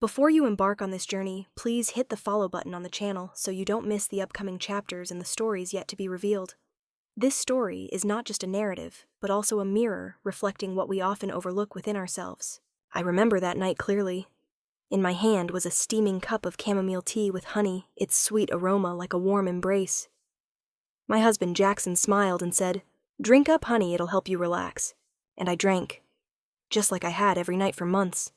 Before you embark on this journey, please hit the follow button on the channel so you don't miss the upcoming chapters and the stories yet to be revealed. This story is not just a narrative, but also a mirror reflecting what we often overlook within ourselves. I remember that night clearly. In my hand was a steaming cup of chamomile tea with honey, its sweet aroma like a warm embrace. My husband Jackson smiled and said, "Drink up, honey, it'll help you relax." And I drank, just like I had every night for months.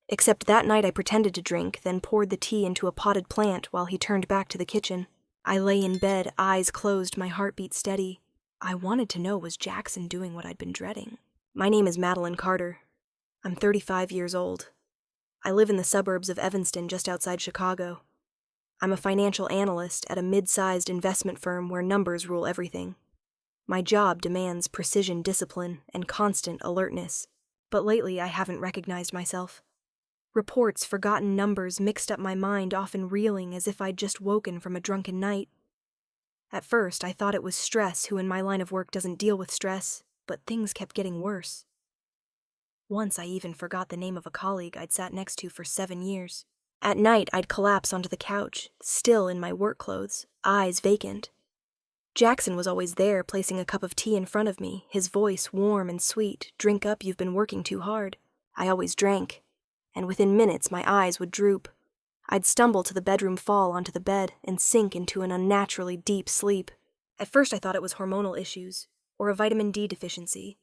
Except that night I pretended to drink, then poured the tea into a potted plant while he turned back to the kitchen. I lay in bed, eyes closed, my heartbeat steady. I wanted to know, was Jackson doing what I'd been dreading? My name is Madeline Carter. I'm 35 years old. I live in the suburbs of Evanston, just outside Chicago. I'm a financial analyst at a mid-sized investment firm where numbers rule everything. My job demands precision discipline and constant alertness, but lately I haven't recognized myself. Reports, forgotten numbers mixed up my mind, often reeling as if I'd just woken from a drunken night. At first, I thought it was stress, who in my line of work doesn't deal with stress, but things kept getting worse. Once I even forgot the name of a colleague I'd sat next to for 7 years. At night, I'd collapse onto the couch, still in my work clothes, eyes vacant. Jackson was always there, placing a cup of tea in front of me, his voice warm and sweet. "Drink up, you've been working too hard." I always drank, and within minutes my eyes would droop. I'd stumble to the bedroom, fall onto the bed, and sink into an unnaturally deep sleep. At first I thought it was hormonal issues, or a vitamin D deficiency.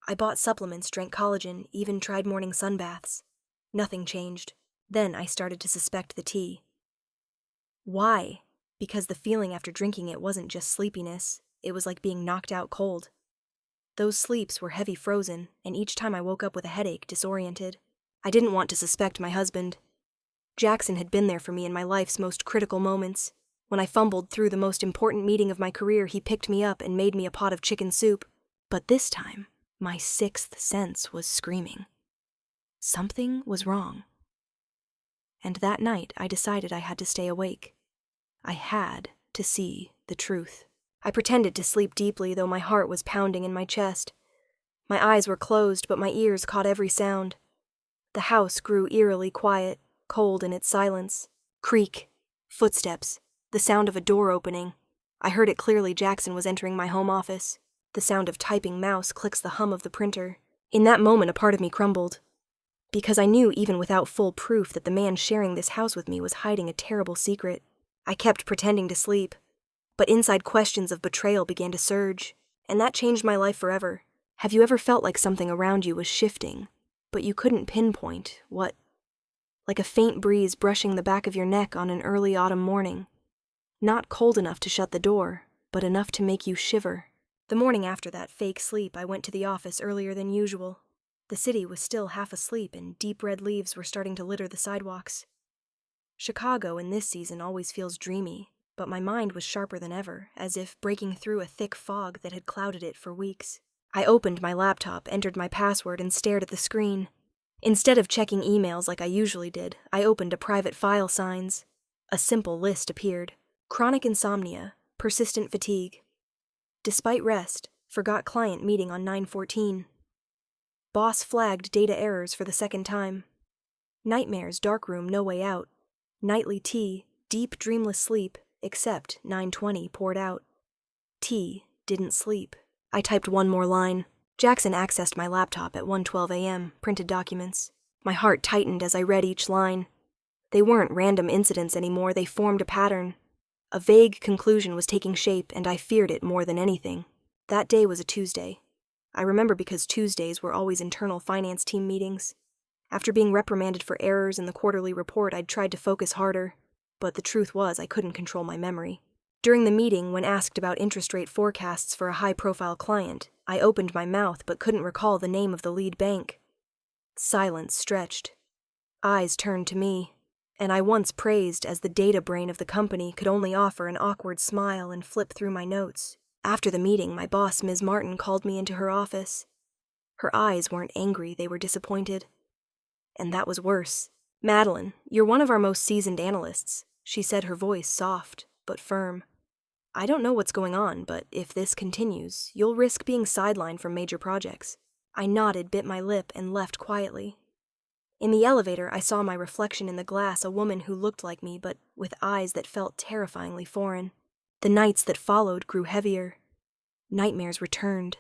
I bought supplements, drank collagen, even tried morning sunbaths. Nothing changed. Then I started to suspect the tea. Why? Because the feeling after drinking it wasn't just sleepiness, it was like being knocked out cold. Those sleeps were heavy frozen, and each time I woke up with a headache, disoriented. I didn't want to suspect my husband. Jackson had been there for me in my life's most critical moments. When I fumbled through the most important meeting of my career, he picked me up and made me a pot of chicken soup. But this time, my sixth sense was screaming. Something was wrong. And that night, I decided I had to stay awake. I had to see the truth. I pretended to sleep deeply, though my heart was pounding in my chest. My eyes were closed, but my ears caught every sound. The house grew eerily quiet, cold in its silence. Creak, footsteps, the sound of a door opening. I heard it clearly. Jackson was entering my home office. The sound of typing mouse clicks, the hum of the printer. In that moment, a part of me crumbled. Because I knew, even without full proof, that the man sharing this house with me was hiding a terrible secret. I kept pretending to sleep, but inside questions of betrayal began to surge, and that changed my life forever. Have you ever felt like something around you was shifting, but you couldn't pinpoint what? Like a faint breeze brushing the back of your neck on an early autumn morning. Not cold enough to shut the door, but enough to make you shiver. The morning after that fake sleep, I went to the office earlier than usual. The city was still half asleep, and deep red leaves were starting to litter the sidewalks. Chicago in this season always feels dreamy, but my mind was sharper than ever, as if breaking through a thick fog that had clouded it for weeks. I opened my laptop, entered my password, and stared at the screen. Instead of checking emails like I usually did, I opened a private file signs. A simple list appeared. Chronic insomnia, persistent fatigue. Despite rest, forgot client meeting on 9/14. Boss flagged data errors for the second time. Nightmares, darkroom, no way out. Nightly tea, deep dreamless sleep, except 9:20 poured out. Tea didn't sleep. I typed one more line. Jackson accessed my laptop at 1:12 a.m., printed documents. My heart tightened as I read each line. They weren't random incidents anymore, they formed a pattern. A vague conclusion was taking shape, and I feared it more than anything. That day was a Tuesday. I remember because Tuesdays were always internal finance team meetings. After being reprimanded for errors in the quarterly report, I'd tried to focus harder, but the truth was I couldn't control my memory. During the meeting, when asked about interest rate forecasts for a high-profile client, I opened my mouth but couldn't recall the name of the lead bank. Silence stretched. Eyes turned to me, and I, once praised as the data brain of the company, could only offer an awkward smile and flip through my notes. After the meeting, my boss, Ms. Martin, called me into her office. Her eyes weren't angry, they were disappointed. And that was worse. "Madeline, you're one of our most seasoned analysts," she said, her voice soft but firm. "I don't know what's going on, but if this continues, you'll risk being sidelined from major projects." I nodded, bit my lip, and left quietly. In the elevator, I saw my reflection in the glass, a woman who looked like me but with eyes that felt terrifyingly foreign. The nights that followed grew heavier. Nightmares returned.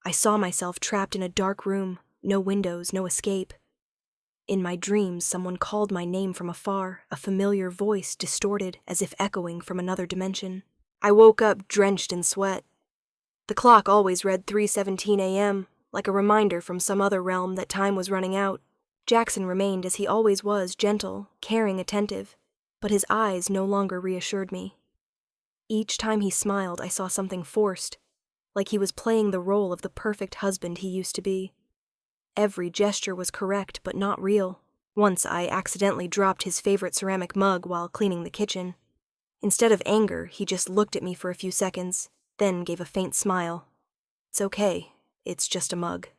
I saw myself trapped in a dark room, no windows, no escape. In my dreams, someone called my name from afar, a familiar voice distorted as if echoing from another dimension. I woke up drenched in sweat. The clock always read 3:17 a.m., like a reminder from some other realm that time was running out. Jackson remained as he always was, gentle, caring, attentive, but his eyes no longer reassured me. Each time he smiled, I saw something forced, like he was playing the role of the perfect husband he used to be. Every gesture was correct but not real. Once I accidentally dropped his favorite ceramic mug while cleaning the kitchen. Instead of anger, he just looked at me for a few seconds, then gave a faint smile. It's okay, it's just a mug.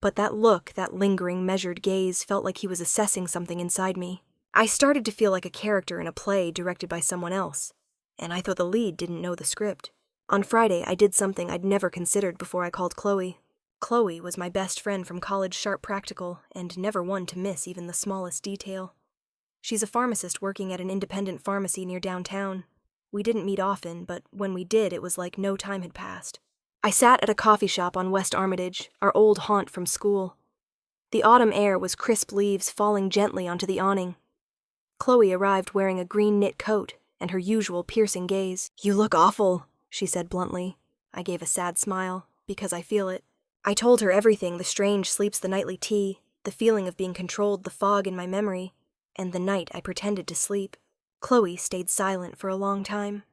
But that look, that lingering, measured gaze, felt like he was assessing something inside me. I started to feel like a character in a play directed by someone else, and I thought the lead didn't know the script. On Friday, I did something I'd never considered before I called Chloe. Chloe was my best friend from college, sharp practical, and never one to miss even the smallest detail. She's a pharmacist working at an independent pharmacy near downtown. We didn't meet often, but when we did, it was like no time had passed. I sat at a coffee shop on West Armitage, our old haunt from school. The autumn air was crisp leaves falling gently onto the awning. Chloe arrived wearing a green knit coat and her usual piercing gaze. "You look awful," she said bluntly. I gave a sad smile, because I feel it. I told her everything, the strange sleeps, the nightly tea, the feeling of being controlled, the fog in my memory, and the night I pretended to sleep. Chloe stayed silent for a long time.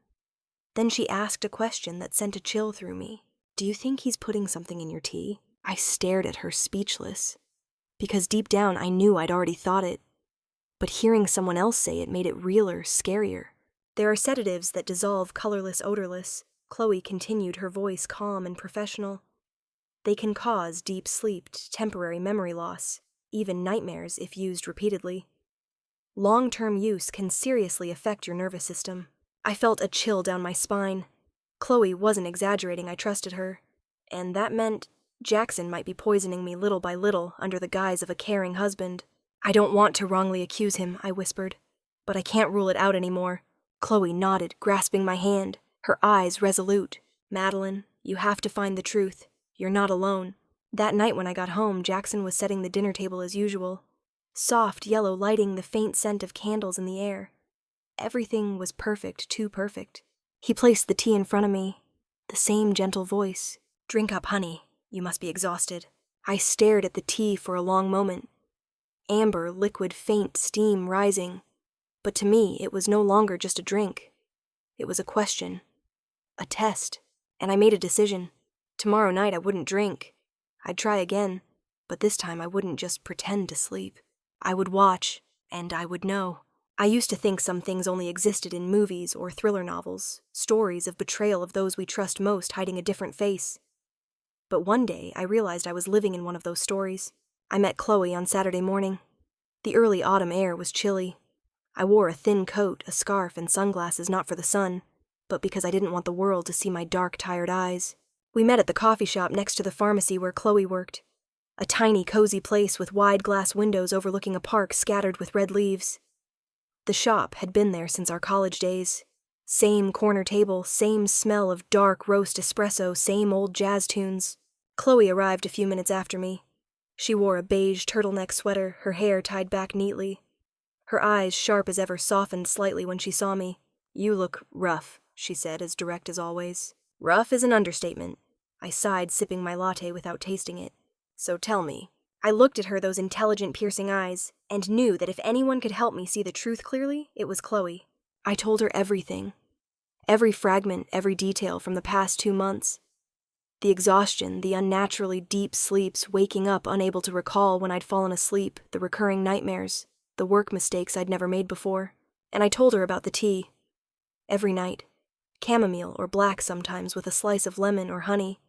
Then she asked a question that sent a chill through me. "Do you think he's putting something in your tea?" I stared at her, speechless, because deep down I knew I'd already thought it. But hearing someone else say it made it realer, scarier. "There are sedatives that dissolve colorless, odorless," Chloe continued, her voice calm and professional. "They can cause deep sleep, temporary memory loss, even nightmares if used repeatedly. Long-term use can seriously affect your nervous system." I felt a chill down my spine. Chloe wasn't exaggerating, I trusted her. And that meant Jackson might be poisoning me little by little under the guise of a caring husband. "I don't want to wrongly accuse him," I whispered, "but I can't rule it out anymore." Chloe nodded, grasping my hand, her eyes resolute. "Madeline, you have to find the truth. You're not alone." That night when I got home, Jackson was setting the dinner table as usual. Soft yellow lighting, the faint scent of candles in the air. Everything was perfect, too perfect. He placed the tea in front of me. The same gentle voice. "Drink up, honey. You must be exhausted." I stared at the tea for a long moment. Amber, liquid, faint steam rising. But to me, it was no longer just a drink. It was a question. A test. And I made a decision. Tomorrow night I wouldn't drink. I'd try again, but this time I wouldn't just pretend to sleep. I would watch, and I would know. I used to think some things only existed in movies or thriller novels, stories of betrayal of those we trust most hiding a different face. But one day I realized I was living in one of those stories. I met Chloe on Saturday morning. The early autumn air was chilly. I wore a thin coat, a scarf, and sunglasses not for the sun, but because I didn't want the world to see my dark, tired eyes. We met at the coffee shop next to the pharmacy where Chloe worked. A tiny, cozy place with wide glass windows overlooking a park scattered with red leaves. The shop had been there since our college days. Same corner table, same smell of dark roast espresso, same old jazz tunes. Chloe arrived a few minutes after me. She wore a beige turtleneck sweater, her hair tied back neatly. Her eyes, sharp as ever, softened slightly when she saw me. "You look rough," she said, as direct as always. "Rough is an understatement." I sighed, sipping my latte without tasting it. "So tell me." I looked at her, those intelligent, piercing eyes, and knew that if anyone could help me see the truth clearly, it was Chloe. I told her everything. Every fragment, every detail from the past 2 months. The exhaustion, the unnaturally deep sleeps, waking up unable to recall when I'd fallen asleep, the recurring nightmares, the work mistakes I'd never made before. And I told her about the tea. Every night. Chamomile or black sometimes with a slice of lemon or honey.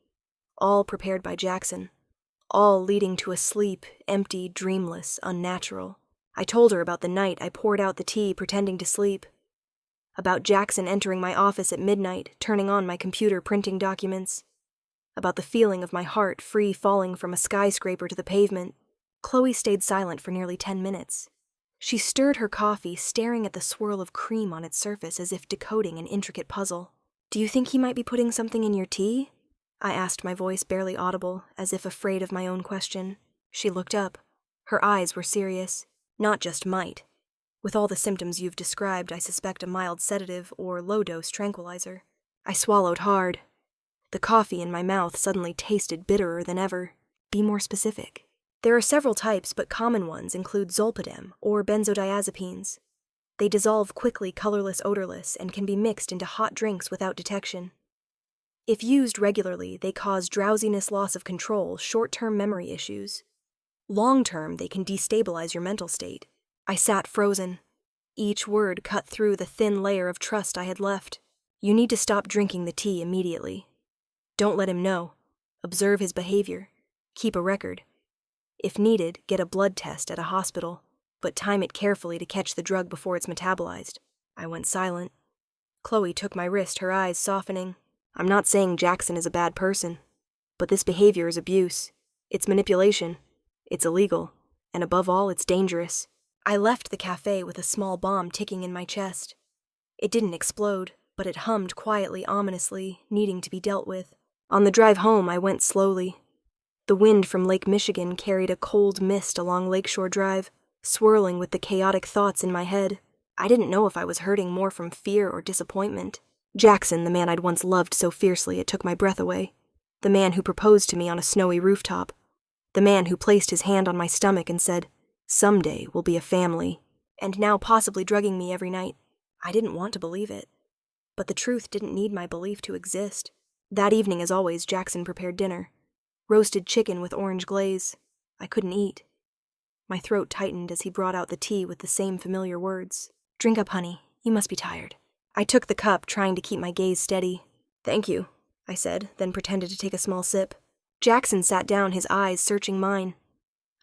All prepared by Jackson. All leading to a sleep, empty, dreamless, unnatural. I told her about the night I poured out the tea pretending to sleep. About Jackson entering my office at midnight, turning on my computer, printing documents. About the feeling of my heart free falling from a skyscraper to the pavement. Chloe stayed silent for nearly 10 minutes. She stirred her coffee, staring at the swirl of cream on its surface as if decoding an intricate puzzle. "Do you think he might be putting something in your tea?" I asked, my voice barely audible, as if afraid of my own question. She looked up. Her eyes were serious. "Not just might. With all the symptoms you've described, I suspect a mild sedative or low-dose tranquilizer." I swallowed hard. The coffee in my mouth suddenly tasted bitterer than ever. "Be more specific." "There are several types, but common ones include zolpidem or benzodiazepines. They dissolve quickly, colorless, odorless, and can be mixed into hot drinks without detection. If used regularly, they cause drowsiness, loss of control, short-term memory issues. Long-term, they can destabilize your mental state." I sat frozen. Each word cut through the thin layer of trust I had left. "You need to stop drinking the tea immediately. Don't let him know. Observe his behavior. Keep a record. If needed, get a blood test at a hospital, but time it carefully to catch the drug before it's metabolized." I went silent. Chloe took my wrist, her eyes softening. "I'm not saying Jackson is a bad person, but this behavior is abuse. It's manipulation. It's illegal. And above all, it's dangerous." I left the cafe with a small bomb ticking in my chest. It didn't explode, but it hummed quietly, ominously, needing to be dealt with. On the drive home, I went slowly. The wind from Lake Michigan carried a cold mist along Lakeshore Drive, swirling with the chaotic thoughts in my head. I didn't know if I was hurting more from fear or disappointment. Jackson, the man I'd once loved so fiercely it took my breath away. The man who proposed to me on a snowy rooftop. The man who placed his hand on my stomach and said, "Someday we'll be a family." And now possibly drugging me every night. I didn't want to believe it. But the truth didn't need my belief to exist. That evening, as always, Jackson prepared dinner. Roasted chicken with orange glaze. I couldn't eat. My throat tightened as he brought out the tea with the same familiar words. "Drink up, honey. You must be tired." I took the cup, trying to keep my gaze steady. "Thank you," I said, then pretended to take a small sip. Jackson sat down, his eyes searching mine.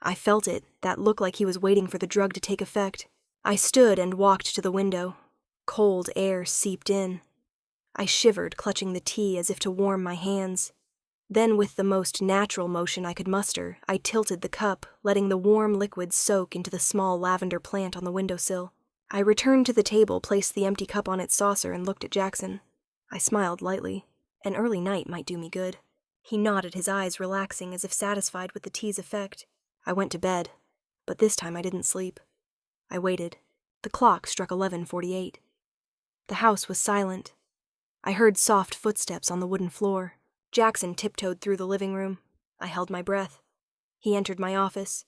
I felt it, that look like he was waiting for the drug to take effect. I stood and walked to the window. Cold air seeped in. I shivered, clutching the tea as if to warm my hands. Then, with the most natural motion I could muster, I tilted the cup, letting the warm liquid soak into the small lavender plant on the windowsill. I returned to the table, placed the empty cup on its saucer, and looked at Jackson. I smiled lightly. An early night might do me good. He nodded, his eyes relaxing as if satisfied with the tea's effect. I went to bed, but this time I didn't sleep. I waited. The clock struck 11:48. The house was silent. I heard soft footsteps on the wooden floor. Jackson tiptoed through the living room. I held my breath. He entered my office.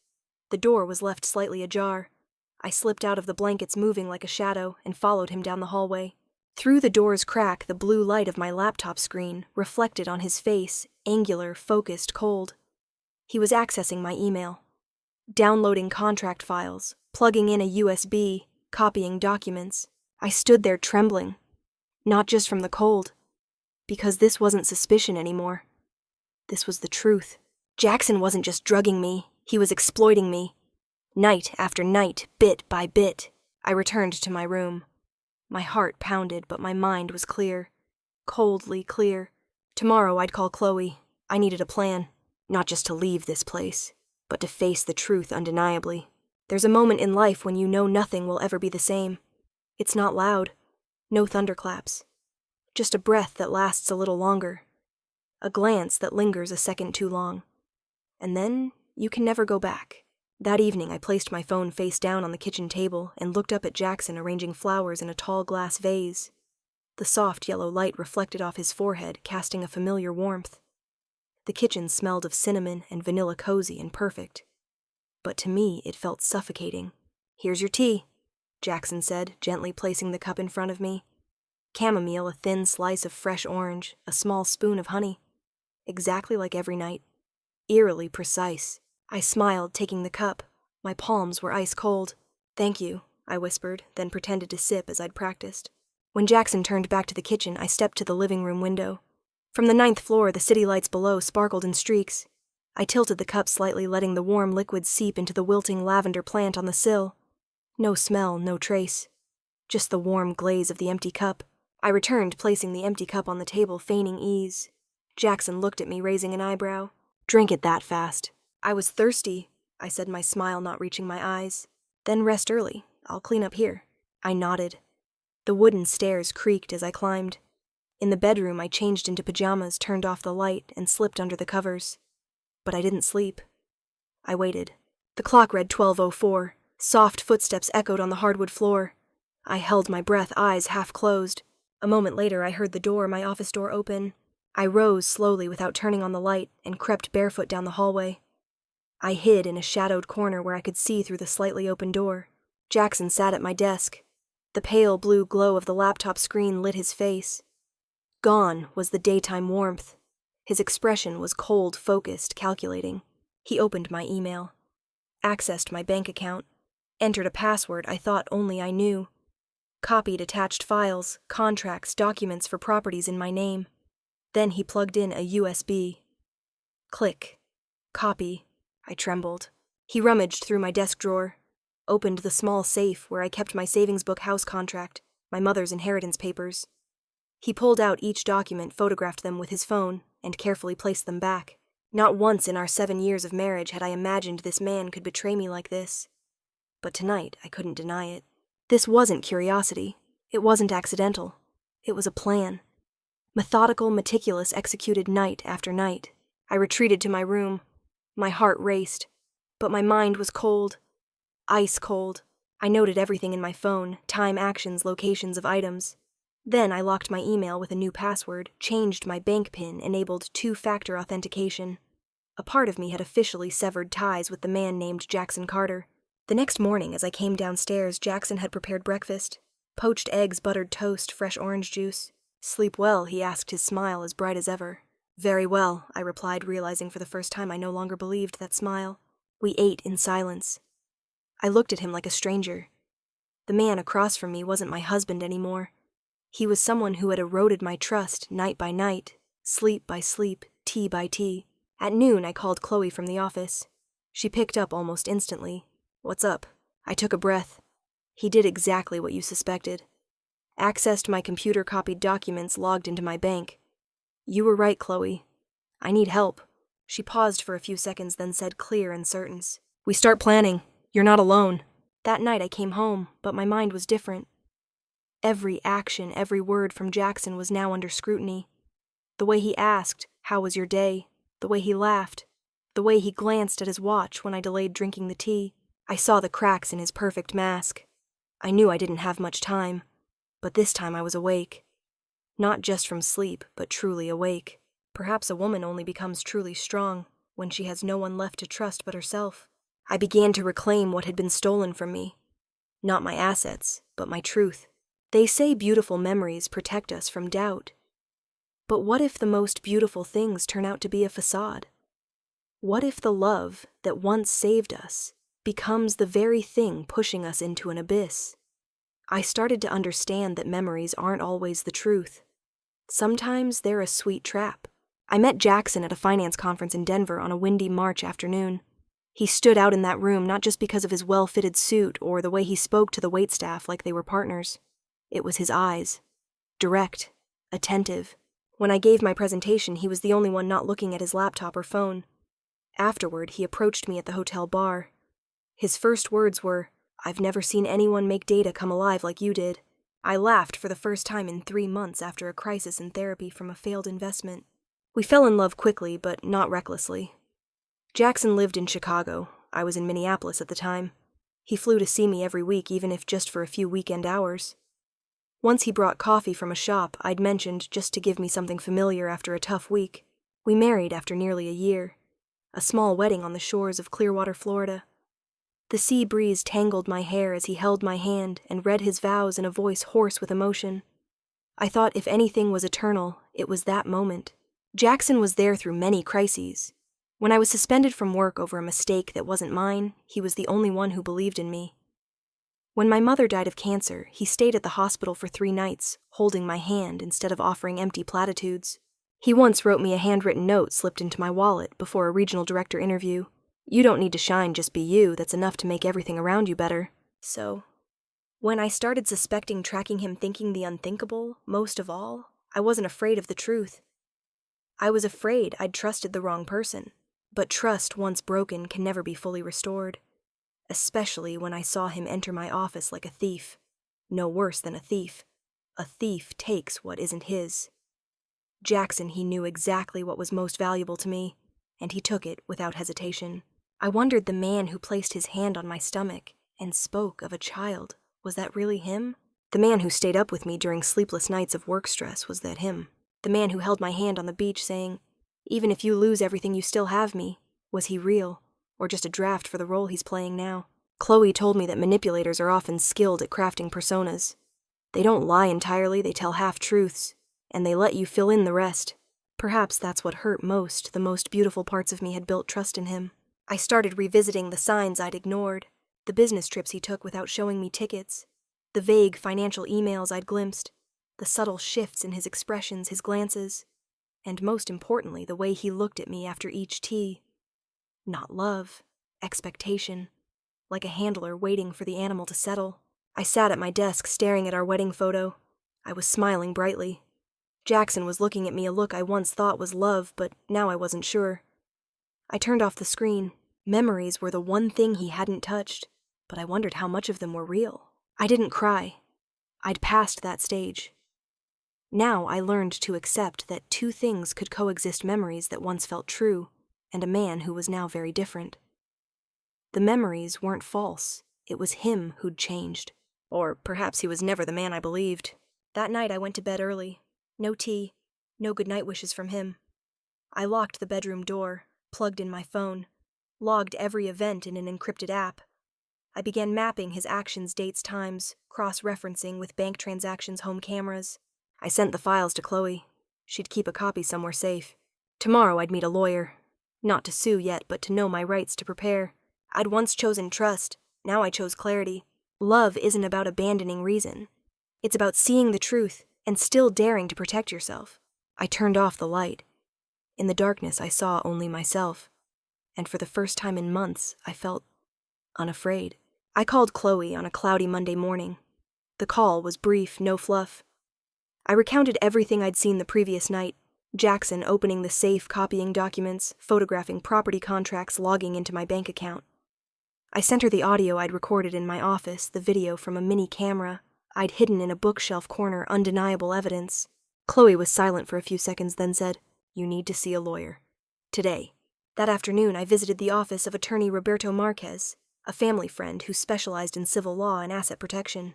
The door was left slightly ajar. I slipped out of the blankets, moving like a shadow, and followed him down the hallway. Through the door's crack, the blue light of my laptop screen reflected on his face, angular, focused, cold. He was accessing my email. Downloading contract files, plugging in a USB, copying documents. I stood there trembling. Not just from the cold. Because this wasn't suspicion anymore. This was the truth. Jackson wasn't just drugging me, he was exploiting me. Night after night, bit by bit, I returned to my room. My heart pounded, but my mind was clear. Coldly clear. Tomorrow I'd call Chloe. I needed a plan. Not just to leave this place, but to face the truth undeniably. There's a moment in life when you know nothing will ever be the same. It's not loud. No thunderclaps. Just a breath that lasts a little longer. A glance that lingers a second too long. And then you can never go back. That evening I placed my phone face down on the kitchen table and looked up at Jackson arranging flowers in a tall glass vase. The soft yellow light reflected off his forehead, casting a familiar warmth. The kitchen smelled of cinnamon and vanilla, cozy and perfect. But to me it felt suffocating. "Here's your tea," Jackson said, gently placing the cup in front of me. Chamomile, a thin slice of fresh orange, a small spoon of honey. Exactly like every night. Eerily precise. I smiled, taking the cup. My palms were ice cold. "Thank you," I whispered, then pretended to sip as I'd practiced. When Jackson turned back to the kitchen, I stepped to the living room window. From the 9th floor, the city lights below sparkled in streaks. I tilted the cup slightly, letting the warm liquid seep into the wilting lavender plant on the sill. No smell, no trace. Just the warm glaze of the empty cup. I returned, placing the empty cup on the table, feigning ease. Jackson looked at me, raising an eyebrow. "Drink it that fast." I was thirsty. I said, my smile not reaching my eyes. Then rest early. I'll clean up here. I nodded. The wooden stairs creaked as I climbed. In the bedroom, I changed into pajamas, turned off the light, and slipped under the covers. But I didn't sleep. I waited. The clock read 12:04. Soft footsteps echoed on the hardwood floor. I held my breath, eyes half closed. A moment later, I heard my office door open. I rose slowly without turning on the light and crept barefoot down the hallway. I hid in a shadowed corner where I could see through the slightly open door. Jackson sat at my desk. The pale blue glow of the laptop screen lit his face. Gone was the daytime warmth. His expression was cold, focused, calculating. He opened my email, accessed my bank account, entered a password I thought only I knew, copied attached files, contracts, documents for properties in my name. Then he plugged in a USB. Click. Copy. I trembled. He rummaged through my desk drawer, opened the small safe where I kept my savings book house contract, my mother's inheritance papers. He pulled out each document, photographed them with his phone, and carefully placed them back. Not once in our 7 years of marriage had I imagined this man could betray me like this. But tonight, I couldn't deny it. This wasn't curiosity. It wasn't accidental. It was a plan. Methodical, meticulous, executed night after night. I retreated to my room. My heart raced, but my mind was cold. Ice cold. I noted everything in my phone, time, actions, locations of items. Then I locked my email with a new password, changed my bank PIN, enabled two-factor authentication. A part of me had officially severed ties with the man named Jackson Carter. The next morning, as I came downstairs, Jackson had prepared breakfast. Poached eggs, buttered toast, fresh orange juice. "Sleep well?" he asked, his smile as bright as ever. "Very well," I replied, realizing for the first time I no longer believed that smile. We ate in silence. I looked at him like a stranger. The man across from me wasn't my husband anymore. He was someone who had eroded my trust night by night, sleep by sleep, tea by tea. At noon, I called Chloe from the office. She picked up almost instantly. "What's up?" I took a breath. He did exactly what you suspected. Accessed my computer-copied documents logged into my bank. "You were right, Chloe. I need help." She paused for a few seconds, then said clear and certain, "We start planning. You're not alone." That night I came home, but my mind was different. Every action, every word from Jackson was now under scrutiny. The way he asked, "How was your day?" The way he laughed. The way he glanced at his watch when I delayed drinking the tea. I saw the cracks in his perfect mask. I knew I didn't have much time, but this time I was awake. Not just from sleep, but truly awake. Perhaps a woman only becomes truly strong when she has no one left to trust but herself. I began to reclaim what had been stolen from me. Not my assets, but my truth. They say beautiful memories protect us from doubt. But what if the most beautiful things turn out to be a facade? What if the love that once saved us becomes the very thing pushing us into an abyss? I started to understand that memories aren't always the truth. Sometimes they're a sweet trap. I met Jackson at a finance conference in Denver on a windy March afternoon. He stood out in that room not just because of his well-fitted suit or the way he spoke to the waitstaff like they were partners. It was his eyes. Direct, attentive. When I gave my presentation, he was the only one not looking at his laptop or phone. Afterward, he approached me at the hotel bar. His first words were, "I've never seen anyone make data come alive like you did." I laughed for the first time in 3 months after a crisis in therapy from a failed investment. We fell in love quickly, but not recklessly. Jackson lived in Chicago. I was in Minneapolis at the time. He flew to see me every week, even if just for a few weekend hours. Once he brought coffee from a shop I'd mentioned just to give me something familiar after a tough week. We married after nearly a year. A small wedding on the shores of Clearwater, Florida. The sea breeze tangled my hair as he held my hand and read his vows in a voice hoarse with emotion. I thought if anything was eternal, it was that moment. Jackson was there through many crises. When I was suspended from work over a mistake that wasn't mine, he was the only one who believed in me. When my mother died of cancer, he stayed at the hospital for 3 nights, holding my hand instead of offering empty platitudes. He once wrote me a handwritten note slipped into my wallet before a regional director interview. "You don't need to shine, just be you. That's enough to make everything around you better." So, when I started suspecting tracking him thinking the unthinkable, most of all, I wasn't afraid of the truth. I was afraid I'd trusted the wrong person. But trust once broken can never be fully restored, especially when I saw him enter my office like a thief. No worse than a thief. A thief takes what isn't his. Jackson, he knew exactly what was most valuable to me, and he took it without hesitation. I wondered, the man who placed his hand on my stomach and spoke of a child, was that really him? The man who stayed up with me during sleepless nights of work stress, was that him? The man who held my hand on the beach saying, "Even if you lose everything, you still have me," was he real, or just a draft for the role he's playing now? Chloe told me that manipulators are often skilled at crafting personas. They don't lie entirely, they tell half-truths, and they let you fill in the rest. Perhaps that's what hurt most. The most beautiful parts of me had built trust in him. I started revisiting the signs I'd ignored, the business trips he took without showing me tickets, the vague financial emails I'd glimpsed, the subtle shifts in his expressions, his glances, and most importantly, the way he looked at me after each tea. Not love, expectation, like a handler waiting for the animal to settle. I sat at my desk staring at our wedding photo. I was smiling brightly. Jackson was looking at me, a look I once thought was love, but now I wasn't sure. I turned off the screen. Memories were the one thing he hadn't touched, but I wondered how much of them were real. I didn't cry. I'd passed that stage. Now I learned to accept that two things could coexist: memories that once felt true, and a man who was now very different. The memories weren't false. It was him who'd changed. Or perhaps he was never the man I believed. That night I went to bed early. No tea, no goodnight wishes from him. I locked the bedroom door, plugged in my phone, logged every event in an encrypted app. I began mapping his actions, dates, times, cross-referencing with bank transactions, home cameras. I sent the files to Chloe. She'd keep a copy somewhere safe. Tomorrow I'd meet a lawyer. Not to sue yet, but to know my rights, to prepare. I'd once chosen trust. Now I chose clarity. Love isn't about abandoning reason. It's about seeing the truth and still daring to protect yourself. I turned off the light. In the darkness, I saw only myself. And for the first time in months, I felt unafraid. I called Chloe on a cloudy Monday morning. The call was brief, no fluff. I recounted everything I'd seen the previous night: Jackson opening the safe, copying documents, photographing property contracts, logging into my bank account. I sent her the audio I'd recorded in my office, the video from a mini camera I'd hidden in a bookshelf corner, undeniable evidence. Chloe was silent for a few seconds, then said, "You need to see a lawyer. Today." That afternoon, I visited the office of attorney Roberto Marquez, a family friend who specialized in civil law and asset protection.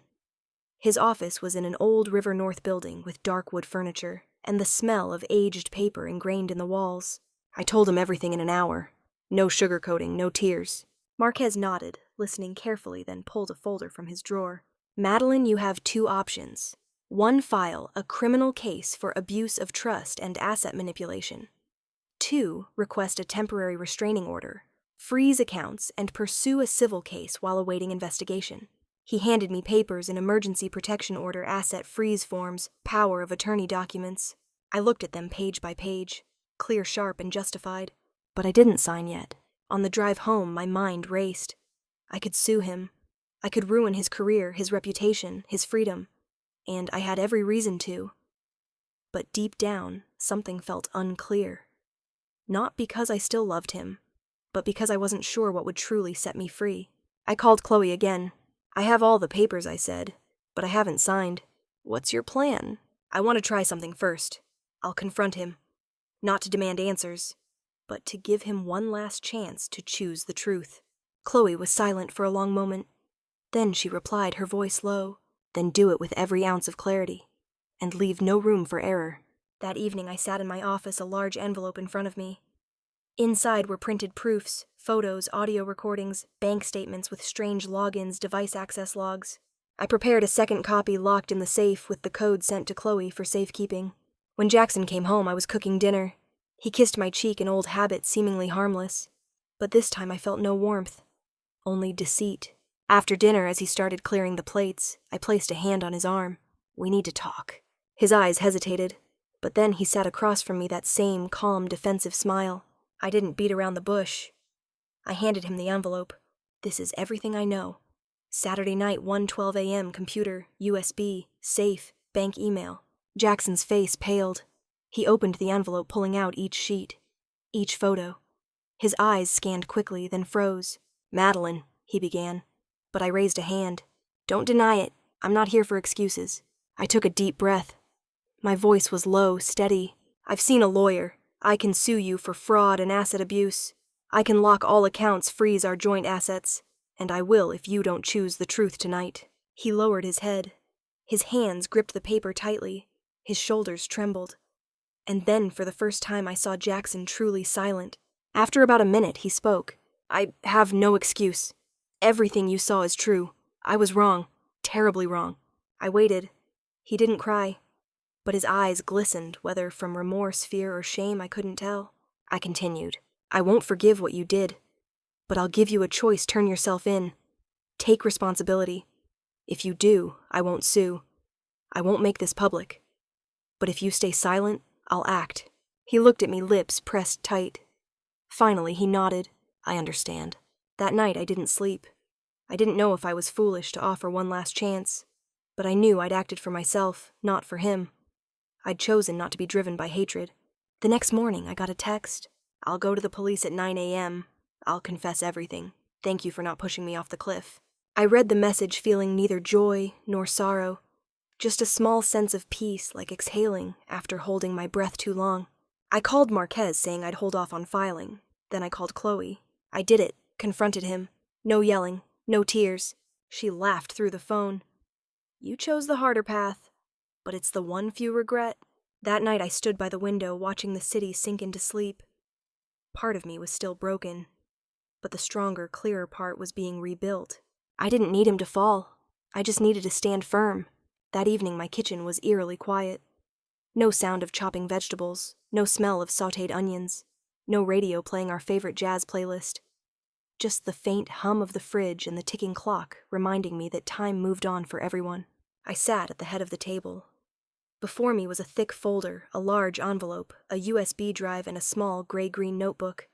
His office was in an old River North building with dark wood furniture and the smell of aged paper ingrained in the walls. I told him everything in an hour. No sugarcoating, no tears. Marquez nodded, listening carefully, then pulled a folder from his drawer. "Madeline, you have two options. One, file a criminal case for abuse of trust and asset manipulation. 2, request a temporary restraining order, freeze accounts, and pursue a civil case while awaiting investigation." He handed me papers: an emergency protection order, asset freeze forms, power of attorney documents. I looked at them page by page, clear, sharp, and justified. But I didn't sign yet. On the drive home, my mind raced. I could sue him. I could ruin his career, his reputation, his freedom. And I had every reason to. But deep down, something felt unclear. Not because I still loved him, but because I wasn't sure what would truly set me free. I called Chloe again. "I have all the papers," I said, "but I haven't signed. What's your plan?" "I want to try something first. I'll confront him. Not to demand answers, but to give him one last chance to choose the truth." Chloe was silent for a long moment. Then she replied, her voice low. "Then do it with every ounce of clarity, and leave no room for error." That evening I sat in my office, a large envelope in front of me. Inside were printed proofs, photos, audio recordings, bank statements with strange logins, device access logs. I prepared a second copy locked in the safe with the code sent to Chloe for safekeeping. When Jackson came home, I was cooking dinner. He kissed my cheek, an old habit seemingly harmless. But this time I felt no warmth, only deceit. After dinner, as he started clearing the plates, I placed a hand on his arm. "We need to talk." His eyes hesitated, but then he sat across from me, that same calm, defensive smile. I didn't beat around the bush. I handed him the envelope. "This is everything I know. Saturday night, 1:12 a.m., computer, USB, safe, bank email." Jackson's face paled. He opened the envelope, pulling out each sheet, each photo. His eyes scanned quickly, then froze. "Madeline," he began. But I raised a hand. "Don't deny it. I'm not here for excuses." I took a deep breath. My voice was low, steady. "I've seen a lawyer. I can sue you for fraud and asset abuse. I can lock all accounts, freeze our joint assets. And I will if you don't choose the truth tonight." He lowered his head. His hands gripped the paper tightly. His shoulders trembled. And then, for the first time, I saw Jackson truly silent. After about a minute, he spoke. "I have no excuse. Everything you saw is true. I was wrong. Terribly wrong." I waited. He didn't cry, but his eyes glistened, whether from remorse, fear, or shame, I couldn't tell. I continued. "I won't forgive what you did, but I'll give you a choice. Turn yourself in. Take responsibility. If you do, I won't sue. I won't make this public. But if you stay silent, I'll act." He looked at me, lips pressed tight. Finally, he nodded. "I understand." That night, I didn't sleep. I didn't know if I was foolish to offer one last chance, but I knew I'd acted for myself, not for him. I'd chosen not to be driven by hatred. The next morning, I got a text. "I'll go to the police at 9 a.m. I'll confess everything. Thank you for not pushing me off the cliff." I read the message feeling neither joy nor sorrow, just a small sense of peace, like exhaling after holding my breath too long. I called Marquez, saying I'd hold off on filing. Then I called Chloe. I did it, confronted him. No yelling, no tears. She laughed through the phone. "You chose the harder path, but it's the one few regret." That night I stood by the window, watching the city sink into sleep. Part of me was still broken, but the stronger, clearer part was being rebuilt. I didn't need him to fall. I just needed to stand firm. That evening my kitchen was eerily quiet. No sound of chopping vegetables, no smell of sautéed onions, no radio playing our favorite jazz playlist. Just the faint hum of the fridge and the ticking clock reminding me that time moved on for everyone. I sat at the head of the table. Before me was a thick folder, a large envelope, a USB drive, and a small gray-green notebook.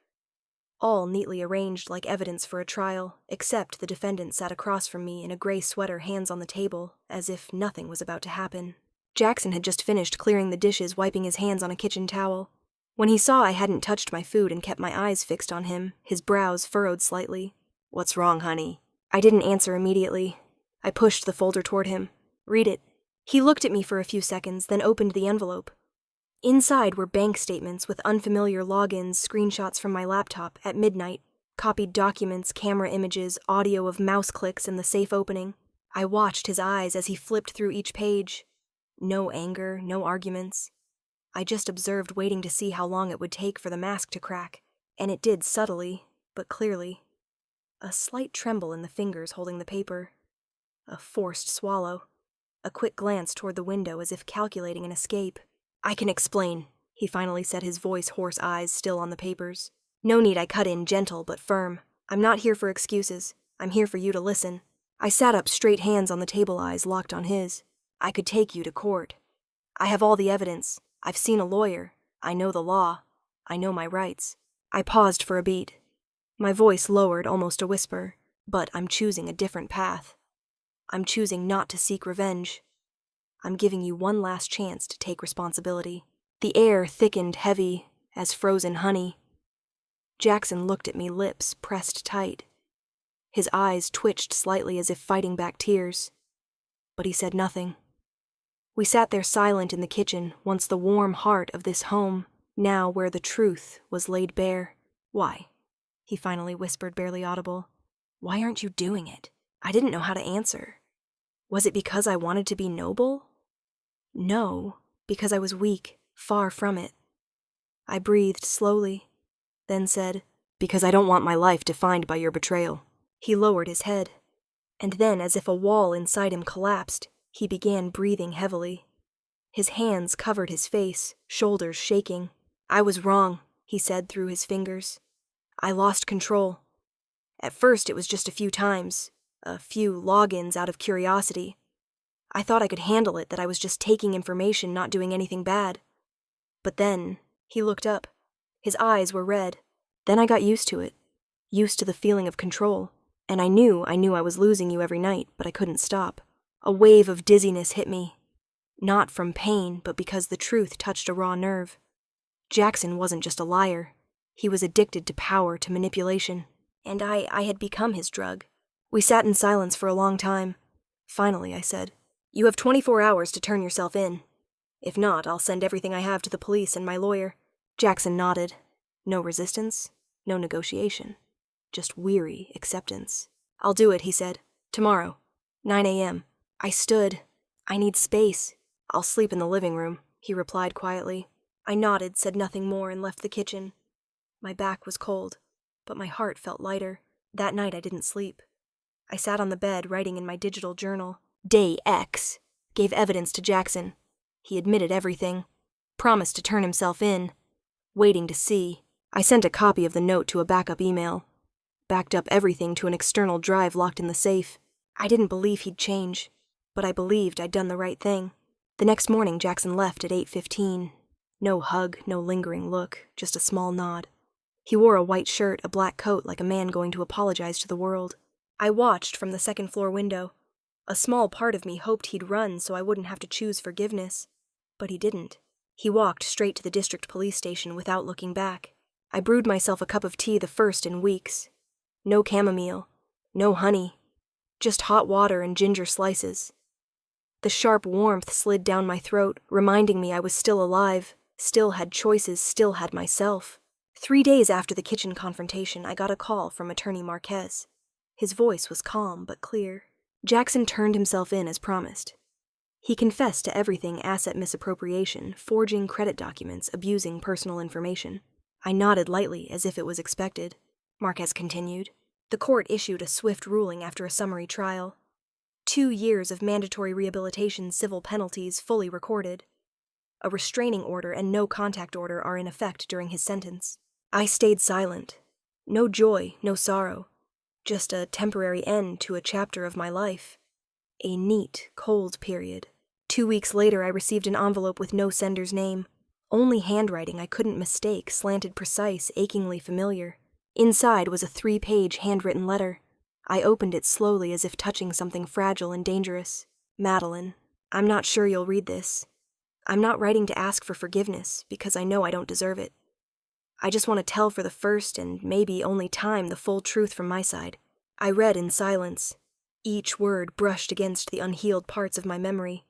All neatly arranged like evidence for a trial, except the defendant sat across from me in a gray sweater, hands on the table, as if nothing was about to happen. Jackson had just finished clearing the dishes, wiping his hands on a kitchen towel. When he saw I hadn't touched my food and kept my eyes fixed on him, his brows furrowed slightly. "What's wrong, honey?" I didn't answer immediately. I pushed the folder toward him. "Read it." He looked at me for a few seconds, then opened the envelope. Inside were bank statements with unfamiliar logins, screenshots from my laptop at midnight, copied documents, camera images, audio of mouse clicks and the safe opening. I watched his eyes as he flipped through each page. No anger, no arguments. I just observed, waiting to see how long it would take for the mask to crack, and it did subtly, but clearly. A slight tremble in the fingers holding the paper. A forced swallow. A quick glance toward the window as if calculating an escape. "I can explain," he finally said, his voice, hoarse, eyes still on the papers. "No need," I cut in, gentle but firm. "I'm not here for excuses. I'm here for you to listen." I sat up straight, hands on the table, eyes locked on his. "I could take you to court. I have all the evidence. I've seen a lawyer. I know the law. I know my rights." I paused for a beat. My voice lowered, almost a whisper. "But I'm choosing a different path. I'm choosing not to seek revenge. I'm giving you one last chance to take responsibility." The air thickened heavy as frozen honey. Jackson looked at me, lips pressed tight. His eyes twitched slightly as if fighting back tears. But he said nothing. We sat there silent in the kitchen, once the warm heart of this home, now where the truth was laid bare. "Why?" he finally whispered, barely audible. "Why aren't you doing it?" I didn't know how to answer. Was it because I wanted to be noble? No, because I was weak, far from it. I breathed slowly, then said, "Because I don't want my life defined by your betrayal." He lowered his head, and then, as if a wall inside him collapsed, he began breathing heavily. His hands covered his face, shoulders shaking. "I was wrong," he said through his fingers. "I lost control. At first it was just a few times, a few logins out of curiosity. I thought I could handle it, that I was just taking information, not doing anything bad. But then," he looked up. His eyes were red. "Then I got used to it, used to the feeling of control. And I knew I was losing you every night, but I couldn't stop. A wave of dizziness hit me. Not from pain, but because the truth touched a raw nerve. Jackson wasn't just a liar. He was addicted to power, to manipulation, and I had become his drug. We sat in silence for a long time. Finally, I said, "You have 24 hours to turn yourself in. If not, I'll send everything I have to the police and my lawyer." Jackson nodded. No resistance, no negotiation. Just weary acceptance. "I'll do it," he said. "Tomorrow, 9 a.m. I stood. "I need space." "I'll sleep in the living room," he replied quietly. I nodded, said nothing more, and left the kitchen. My back was cold, but my heart felt lighter. That night I didn't sleep. I sat on the bed, writing in my digital journal. Day X. Gave evidence to Jackson. He admitted everything. Promised to turn himself in. Waiting to see. I sent a copy of the note to a backup email. Backed up everything to an external drive locked in the safe. I didn't believe he'd change, but I believed I'd done the right thing. The next morning, Jackson left at 8:15. No hug, no lingering look, just a small nod. He wore a white shirt, a black coat, like a man going to apologize to the world. I watched from the second-floor window. A small part of me hoped he'd run so I wouldn't have to choose forgiveness. But he didn't. He walked straight to the district police station without looking back. I brewed myself a cup of tea, the first in weeks. No chamomile, no honey, just hot water and ginger slices. The sharp warmth slid down my throat, reminding me I was still alive, still had choices, still had myself. 3 days after the kitchen confrontation, I got a call from Attorney Marquez. His voice was calm but clear. Jackson turned himself in as promised. He confessed to everything: asset misappropriation, forging credit documents, abusing personal information. I nodded lightly, as if it was expected. Marquez continued. The court issued a swift ruling after a summary trial. 2 years of mandatory rehabilitation, civil penalties fully recorded. A restraining order and no contact order are in effect during his sentence. I stayed silent. No joy, no sorrow. Just a temporary end to a chapter of my life. A neat, cold period. 2 weeks later, I received an envelope with no sender's name. Only handwriting I couldn't mistake, slanted, precise, achingly familiar. Inside was a 3-page handwritten letter. I opened it slowly, as if touching something fragile and dangerous. Madeline, I'm not sure you'll read this. I'm not writing to ask for forgiveness, because I know I don't deserve it. I just want to tell for the first and maybe only time the full truth from my side. I read in silence. Each word brushed against the unhealed parts of my memory.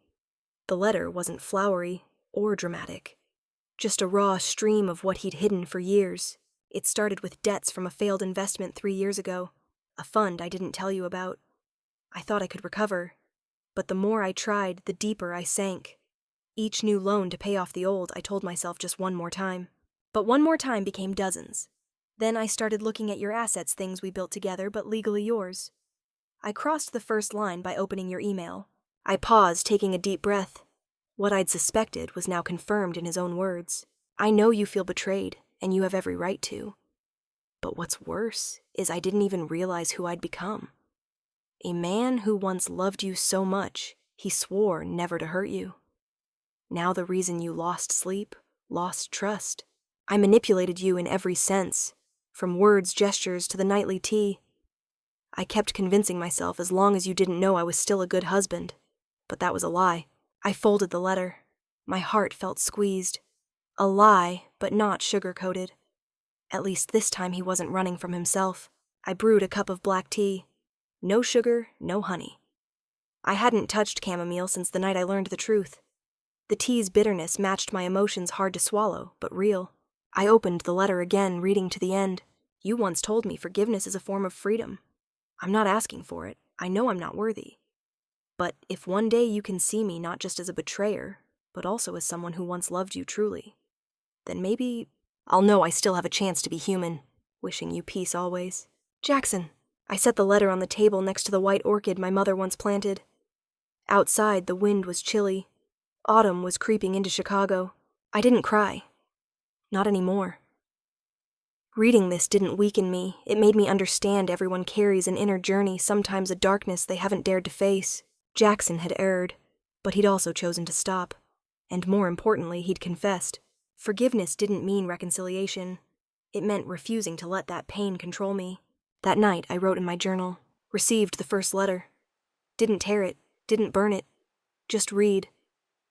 The letter wasn't flowery or dramatic. Just a raw stream of what he'd hidden for years. It started with debts from a failed investment 3 years ago, a fund I didn't tell you about. I thought I could recover, but the more I tried, the deeper I sank. Each new loan to pay off the old, I told myself just one more time. But one more time became dozens. Then I started looking at your assets, things we built together, but legally yours. I crossed the first line by opening your email. I paused, taking a deep breath. What I'd suspected was now confirmed in his own words. I know you feel betrayed, and you have every right to. But what's worse is I didn't even realize who I'd become. A man who once loved you so much, he swore never to hurt you. Now the reason you lost sleep, lost trust. I manipulated you in every sense, from words, gestures, to the nightly tea. I kept convincing myself as long as you didn't know I was still a good husband. But that was a lie. I folded the letter. My heart felt squeezed. A lie, but not sugar-coated. At least this time he wasn't running from himself. I brewed a cup of black tea. No sugar, no honey. I hadn't touched chamomile since the night I learned the truth. The tea's bitterness matched my emotions, hard to swallow, but real. I opened the letter again, reading to the end. You once told me forgiveness is a form of freedom. I'm not asking for it. I know I'm not worthy. But if one day you can see me not just as a betrayer, but also as someone who once loved you truly, then maybe I'll know I still have a chance to be human. Wishing you peace always. Jackson. I set the letter on the table next to the white orchid my mother once planted. Outside, the wind was chilly. Autumn was creeping into Chicago. I didn't cry. Not anymore. Reading this didn't weaken me. It made me understand everyone carries an inner journey, sometimes a darkness they haven't dared to face. Jackson had erred, but he'd also chosen to stop. And more importantly, he'd confessed. Forgiveness didn't mean reconciliation. It meant refusing to let that pain control me. That night, I wrote in my journal. Received the first letter. Didn't tear it, didn't burn it. Just read.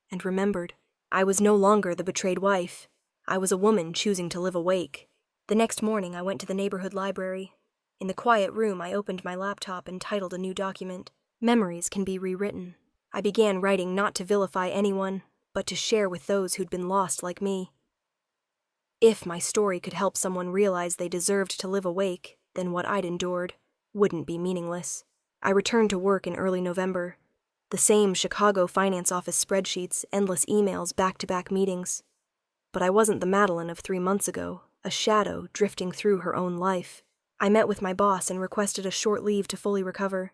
And remembered. I was no longer the betrayed wife. I was a woman choosing to live awake. The next morning, I went to the neighborhood library. In the quiet room, I opened my laptop and titled a new document, Memories Can Be Rewritten. I began writing not to vilify anyone, but to share with those who'd been lost like me. If my story could help someone realize they deserved to live awake, then what I'd endured wouldn't be meaningless. I returned to work in early November. The same Chicago finance office spreadsheets, endless emails, back-to-back meetings. But I wasn't the Madeline of 3 months ago, a shadow drifting through her own life. I met with my boss and requested a short leave to fully recover.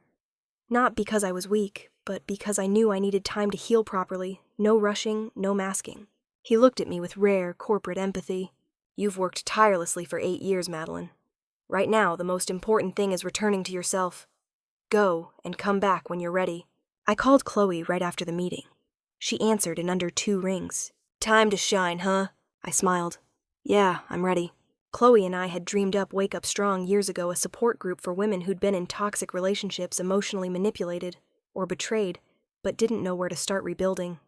Not because I was weak, but because I knew I needed time to heal properly, no rushing, no masking. He looked at me with rare corporate empathy. You've worked tirelessly for 8 years, Madeline. Right now, the most important thing is returning to yourself. Go and come back when you're ready. I called Chloe right after the meeting. She answered in under 2 rings. Time to shine, huh? I smiled. Yeah, I'm ready. Chloe and I had dreamed up Wake Up Strong years ago, a support group for women who'd been in toxic relationships, emotionally manipulated or betrayed, but didn't know where to start rebuilding.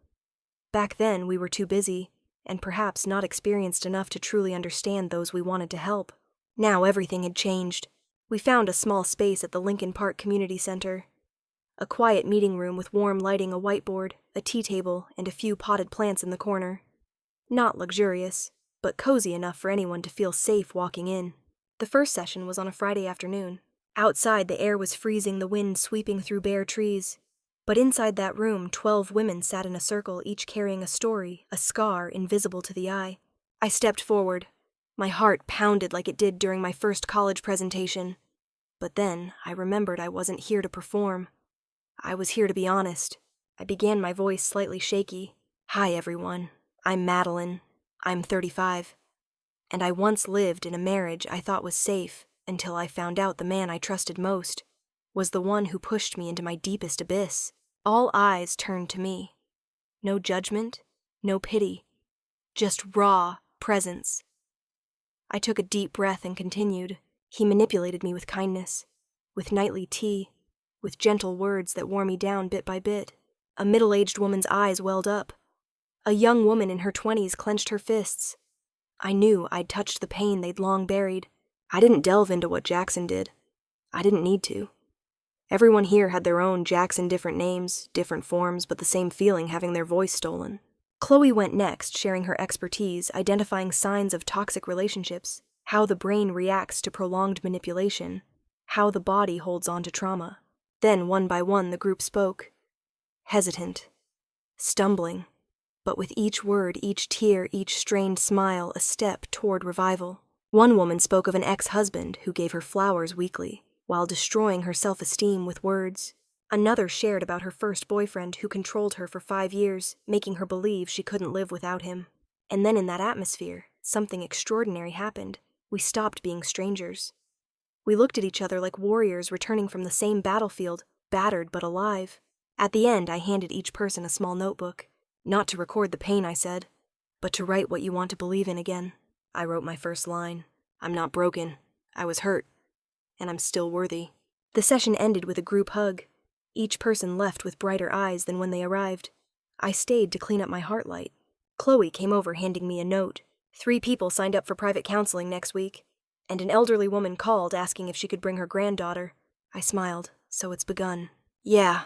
Back then, we were too busy, and perhaps not experienced enough to truly understand those we wanted to help. Now everything had changed. We found a small space at the Lincoln Park Community Center. A quiet meeting room with warm lighting, a whiteboard, a tea table, and a few potted plants in the corner. Not luxurious, but cozy enough for anyone to feel safe walking in. The first session was on a Friday afternoon. Outside, the air was freezing, the wind sweeping through bare trees. But inside that room, 12 women sat in a circle, each carrying a story, a scar invisible to the eye. I stepped forward. My heart pounded like it did during my first college presentation. But then I remembered I wasn't here to perform. I was here to be honest. I began, my voice slightly shaky. Hi, everyone. I'm Madeline. I'm 35. And I once lived in a marriage I thought was safe until I found out the man I trusted most was the one who pushed me into my deepest abyss. All eyes turned to me. No judgment, no pity, just raw presence. I took a deep breath and continued. He manipulated me with kindness, with nightly tea, with gentle words that wore me down bit by bit. A middle-aged woman's eyes welled up. A young woman in her 20s clenched her fists. I knew I'd touched the pain they'd long buried. I didn't delve into what Jackson did. I didn't need to. Everyone here had their own Jackson, different names, different forms, but the same feeling, having their voice stolen. Chloe went next, sharing her expertise, identifying signs of toxic relationships, how the brain reacts to prolonged manipulation, how the body holds on to trauma. Then, one by one, the group spoke. Hesitant, stumbling, but with each word, each tear, each strained smile, a step toward revival. One woman spoke of an ex-husband who gave her flowers weekly, while destroying her self-esteem with words. Another shared about her first boyfriend who controlled her for 5 years, making her believe she couldn't live without him. And then in that atmosphere, something extraordinary happened. We stopped being strangers. We looked at each other like warriors returning from the same battlefield, battered but alive. At the end, I handed each person a small notebook. Not to record the pain, I said, but to write what you want to believe in again. I wrote my first line. I'm not broken. I was hurt. And I'm still worthy. The session ended with a group hug. Each person left with brighter eyes than when they arrived. I stayed to clean up my heart light. Chloe came over handing me a note. 3 people signed up for private counseling next week, and an elderly woman called asking if she could bring her granddaughter. I smiled. So it's begun. Yeah,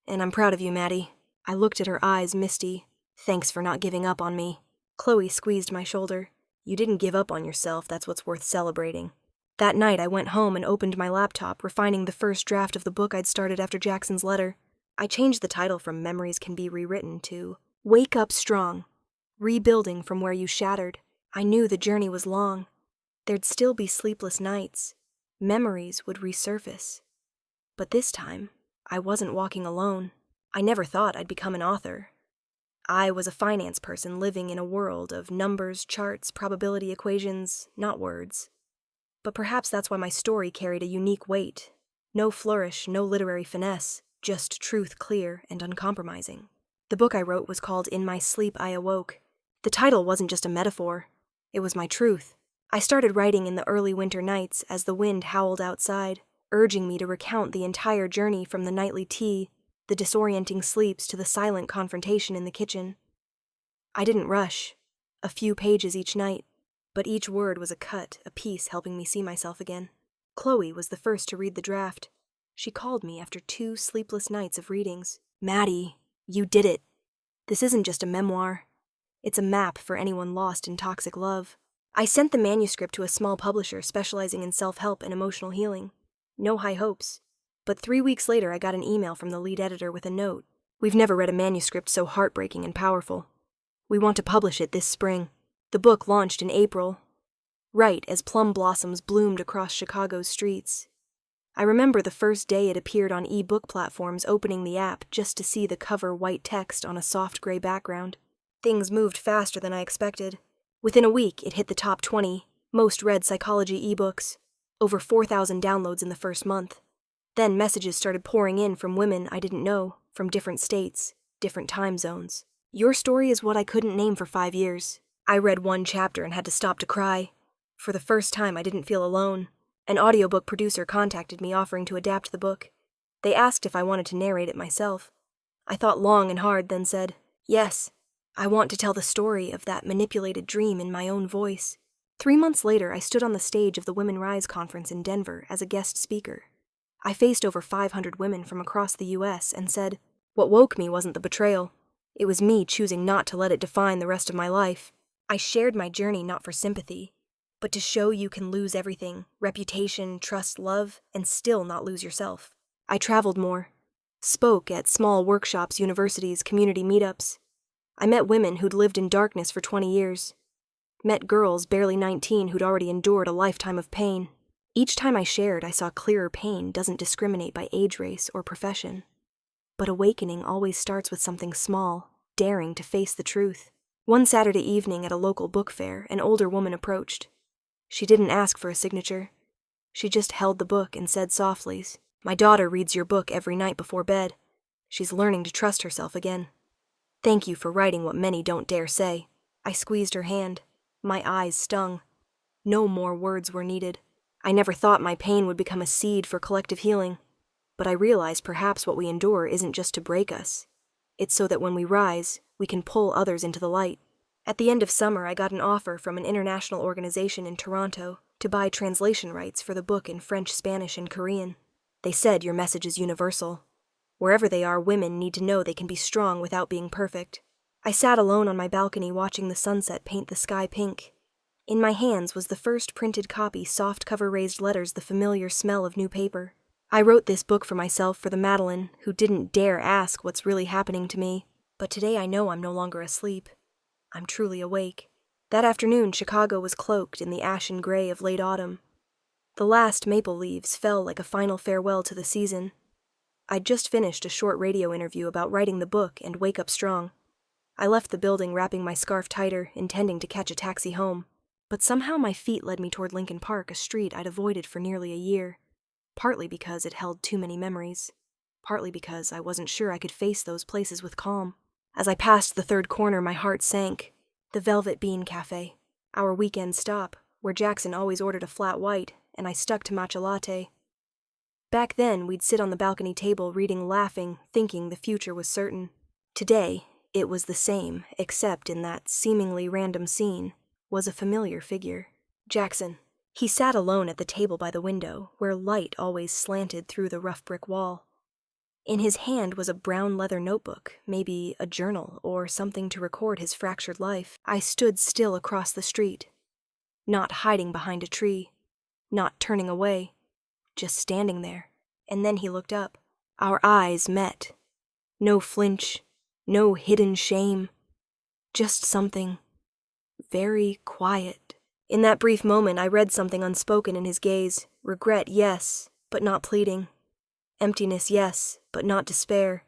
and I'm proud of you, Maddie. I looked at her eyes misty. Thanks for not giving up on me. Chloe squeezed my shoulder. You didn't give up on yourself, that's what's worth celebrating. That night, I went home and opened my laptop, refining the first draft of the book I'd started after Jackson's letter. I changed the title from Memories Can Be Rewritten to Wake Up Strong, Rebuilding from Where You Shattered. I knew the journey was long. There'd still be sleepless nights. Memories would resurface. But this time, I wasn't walking alone. I never thought I'd become an author. I was a finance person living in a world of numbers, charts, probability equations, not words. But perhaps that's why my story carried a unique weight. No flourish, no literary finesse, just truth clear and uncompromising. The book I wrote was called In My Sleep I Awoke. The title wasn't just a metaphor. It was my truth. I started writing in the early winter nights as the wind howled outside, urging me to recount the entire journey from the nightly tea, the disorienting sleeps, to the silent confrontation in the kitchen. I didn't rush. A few pages each night. but each word was a cut, a piece helping me see myself again. Chloe was the first to read the draft. She called me after 2 sleepless nights of readings. "Maddie, you did it. This isn't just a memoir. It's a map for anyone lost in toxic love." I sent the manuscript to a small publisher specializing in self-help and emotional healing. No high hopes. But 3 weeks later, I got an email from the lead editor with a note. "We've never read a manuscript so heartbreaking and powerful. We want to publish it this spring." The book launched in April, right as plum blossoms bloomed across Chicago's streets. I remember the first day it appeared on e-book platforms, opening the app just to see the cover white text on a soft gray background. Things moved faster than I expected. Within a week, it hit the top 20 most read psychology ebooks, over 4,000 downloads in the first month. Then messages started pouring in from women I didn't know, from different states, different time zones. "Your story is what I couldn't name for 5 years." I read 1 chapter and had to stop to cry. For the first time, I didn't feel alone. An audiobook producer contacted me offering to adapt the book. They asked if I wanted to narrate it myself. I thought long and hard, then said, "Yes, I want to tell the story of that manipulated dream in my own voice." 3 months later, I stood on the stage of the Women Rise conference in Denver as a guest speaker. I faced over 500 women from across the U.S. and said, what woke me wasn't the betrayal. It was me choosing not to let it define the rest of my life. I shared my journey not for sympathy, but to show you can lose everything, reputation, trust, love, and still not lose yourself. I traveled more, spoke at small workshops, universities, community meetups. I met women who'd lived in darkness for 20 years, met girls barely 19 who'd already endured a lifetime of pain. Each time I shared, I saw clearer pain doesn't discriminate by age, race, or profession. But awakening always starts with something small, daring to face the truth. One Saturday evening at a local book fair, an older woman approached. She didn't ask for a signature. She just held the book and said softly, "My daughter reads your book every night before bed. She's learning to trust herself again. Thank you for writing what many don't dare say." I squeezed her hand. My eyes stung. No more words were needed. I never thought my pain would become a seed for collective healing. But I realized perhaps what we endure isn't just to break us. It's so that when we rise, we can pull others into the light. At the end of summer, I got an offer from an international organization in Toronto to buy translation rights for the book in French, Spanish, and Korean. They said your message is universal. Wherever they are, women need to know they can be strong without being perfect. I sat alone on my balcony watching the sunset paint the sky pink. In my hands was the first printed copy, soft cover raised letters, the familiar smell of new paper. I wrote this book for myself, for the Madeline, who didn't dare ask what's really happening to me. But today I know I'm no longer asleep. I'm truly awake. That afternoon, Chicago was cloaked in the ashen gray of late autumn. The last maple leaves fell like a final farewell to the season. I'd just finished a short radio interview about writing the book and wake up strong. I left the building wrapping my scarf tighter, intending to catch a taxi home. But somehow my feet led me toward Lincoln Park, a street I'd avoided for nearly a year. Partly because it held too many memories. Partly because I wasn't sure I could face those places with calm. As I passed the third corner, my heart sank. The Velvet Bean Cafe, our weekend stop, where Jackson always ordered a flat white, and I stuck to matcha latte. Back then, we'd sit on the balcony table reading, laughing, thinking the future was certain. Today, it was the same, except in that seemingly random scene was a familiar figure. Jackson. He sat alone at the table by the window, where light always slanted through the rough brick wall. In his hand was a brown leather notebook, maybe a journal or something to record his fractured life. I stood still across the street, not hiding behind a tree, not turning away, just standing there. And then he looked up. Our eyes met. No flinch, no hidden shame, just something very quiet. In that brief moment, I read something unspoken in his gaze. Regret, yes, but not pleading. Emptiness, yes, but not despair.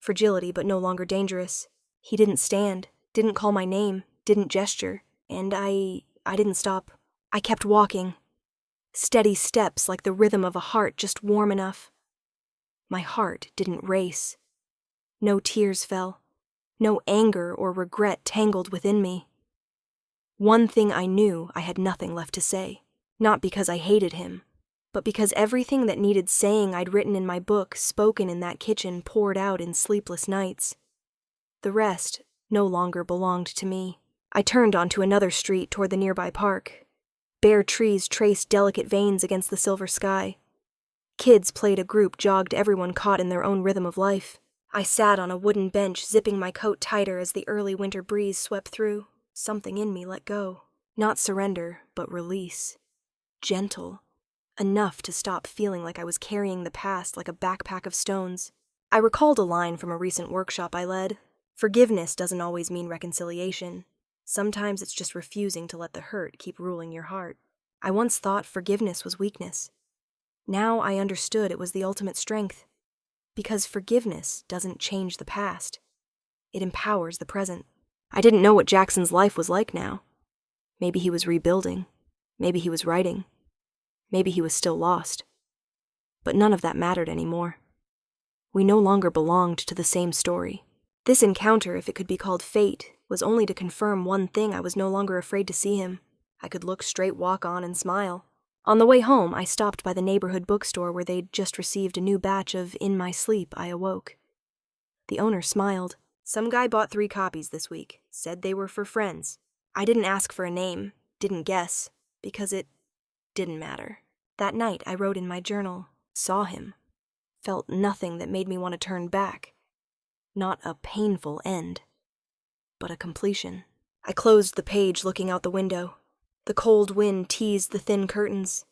Fragility, but no longer dangerous. He didn't stand, didn't call my name, didn't gesture, and I didn't stop. I kept walking. Steady steps like the rhythm of a heart just warm enough. My heart didn't race. No tears fell. No anger or regret tangled within me. One thing I knew, I had nothing left to say. Not because I hated him, but because everything that needed saying I'd written in my book, spoken in that kitchen, poured out in sleepless nights. The rest no longer belonged to me. I turned onto another street toward the nearby park. Bare trees traced delicate veins against the silver sky. Kids played a group jogged, everyone caught in their own rhythm of life. I sat on a wooden bench, zipping my coat tighter as the early winter breeze swept through. Something in me let go. Not surrender, but release. Gentle. Enough to stop feeling like I was carrying the past like a backpack of stones. I recalled a line from a recent workshop I led. Forgiveness doesn't always mean reconciliation. Sometimes it's just refusing to let the hurt keep ruling your heart. I once thought forgiveness was weakness. Now I understood it was the ultimate strength. Because forgiveness doesn't change the past. It empowers the present. I didn't know what Jackson's life was like now. Maybe he was rebuilding. Maybe he was writing. Maybe he was still lost. But none of that mattered anymore. We no longer belonged to the same story. This encounter, if it could be called fate, was only to confirm one thing: I was no longer afraid to see him. I could look straight, walk on, and smile. On the way home, I stopped by the neighborhood bookstore where they'd just received a new batch of In My Sleep, I Awoke. The owner smiled. Some guy bought 3 copies this week, said they were for friends. I didn't ask for a name, didn't guess, because it didn't matter. That night, I wrote in my journal, saw him, felt nothing that made me want to turn back. Not a painful end, but a completion. I closed the page, looking out the window. The cold wind teased the thin curtains.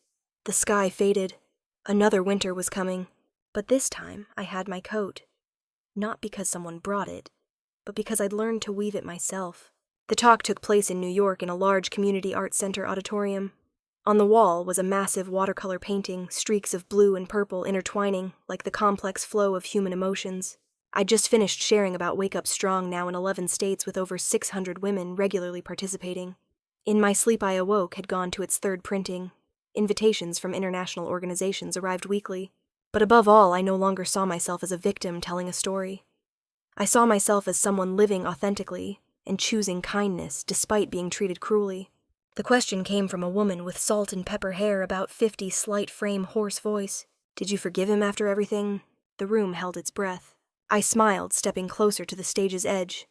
The sky faded. Another winter was coming, but this time I had my coat. Not because someone brought it, but because I'd learned to weave it myself. The talk took place in New York in a large community arts center auditorium. On the wall was a massive watercolor painting, streaks of blue and purple intertwining like the complex flow of human emotions. I'd just finished sharing about Wake Up Strong, now in 11 states with over 600 women regularly participating. In My Sleep I Awoke had gone to its 3rd printing. Invitations from international organizations arrived weekly. But above all, I no longer saw myself as a victim telling a story. I saw myself as someone living authentically and choosing kindness despite being treated cruelly. The question came from a woman with salt and pepper hair, about 50, slight frame, hoarse voice. Did you forgive him after everything? The room held its breath. I smiled, stepping closer to the stage's edge.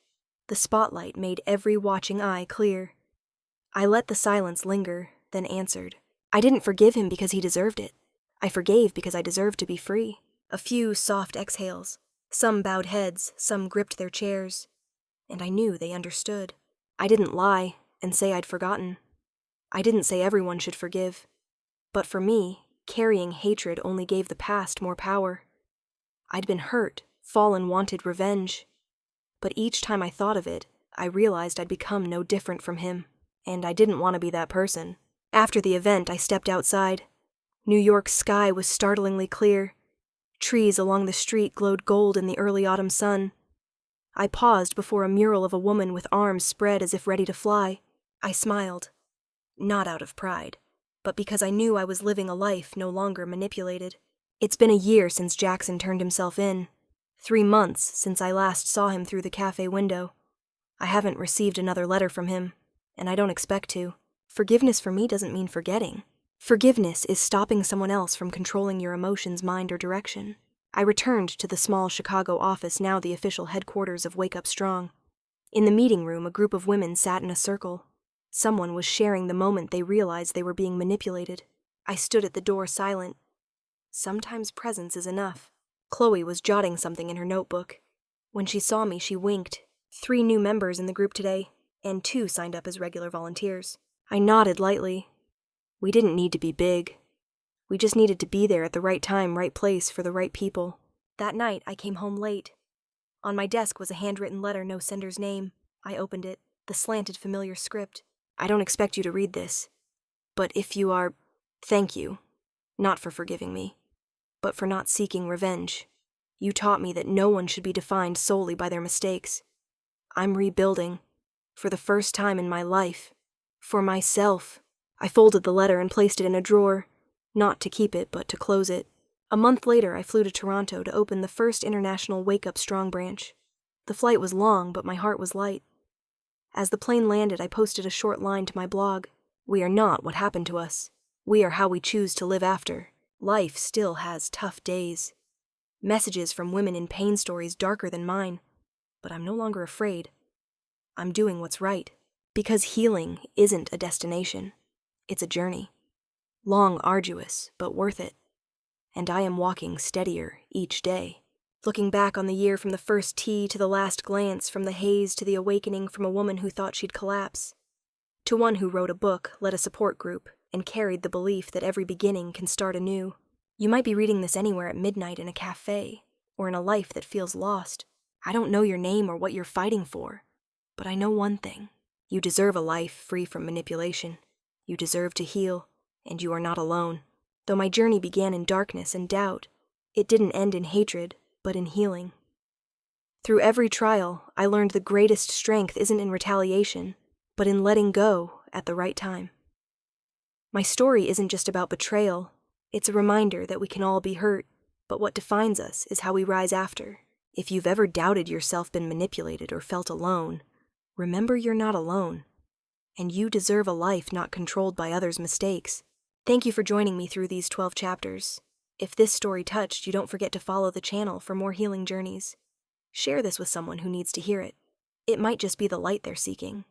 The spotlight made every watching eye clear. I let the silence linger, then answered. I didn't forgive him because he deserved it. I forgave because I deserved to be free. A few soft exhales. Some bowed heads, some gripped their chairs. And I knew they understood. I didn't lie and say I'd forgotten. I didn't say everyone should forgive. But for me, carrying hatred only gave the past more power. I'd been hurt, fallen, wanted revenge. But each time I thought of it, I realized I'd become no different from him. And I didn't want to be that person. After the event, I stepped outside. New York's sky was startlingly clear. Trees along the street glowed gold in the early autumn sun. I paused before a mural of a woman with arms spread as if ready to fly. I smiled. Not out of pride, but because I knew I was living a life no longer manipulated. It's been a year since Jackson turned himself in. 3 months since I last saw him through the cafe window. I haven't received another letter from him. And I don't expect to. Forgiveness for me doesn't mean forgetting. Forgiveness is stopping someone else from controlling your emotions, mind, or direction. I returned to the small Chicago office, now the official headquarters of Wake Up Strong. In the meeting room, a group of women sat in a circle. Someone was sharing the moment they realized they were being manipulated. I stood at the door silent. Sometimes presence is enough. Chloe was jotting something in her notebook. When she saw me, she winked. 3 new members in the group today. And 2 signed up as regular volunteers. I nodded lightly. We didn't need to be big. We just needed to be there at the right time, right place, for the right people. That night, I came home late. On my desk was a handwritten letter, no sender's name. I opened it, the slanted, familiar script. I don't expect you to read this. But if you are, thank you. Not for forgiving me, but for not seeking revenge. You taught me that no one should be defined solely by their mistakes. I'm rebuilding. For the first time in my life. For myself. I folded the letter and placed it in a drawer. Not to keep it, but to close it. A month later, I flew to Toronto to open the first international Wake Up Strong branch. The flight was long, but my heart was light. As the plane landed, I posted a short line to my blog. We are not what happened to us. We are how we choose to live after. Life still has tough days. Messages from women in pain, stories darker than mine. But I'm no longer afraid. I'm doing what's right. Because healing isn't a destination, it's a journey. Long, arduous, but worth it. And I am walking steadier each day. Looking back on the year from the first tea to the last glance, from the haze to the awakening from a woman who thought she'd collapse. To one who wrote a book, led a support group, and carried the belief that every beginning can start anew. You might be reading this anywhere at midnight in a cafe, or in a life that feels lost. I don't know your name or what you're fighting for, but I know one thing. You deserve a life free from manipulation. You deserve to heal, and you are not alone. Though my journey began in darkness and doubt, it didn't end in hatred, but in healing. Through every trial, I learned the greatest strength isn't in retaliation, but in letting go at the right time. My story isn't just about betrayal. It's a reminder that we can all be hurt, but what defines us is how we rise after. If you've ever doubted yourself, been manipulated, or felt alone, remember you're not alone, and you deserve a life not controlled by others' mistakes. Thank you for joining me through these 12 chapters. If this story touched you, don't forget to follow the channel for more healing journeys. Share this with someone who needs to hear it. It might just be the light they're seeking.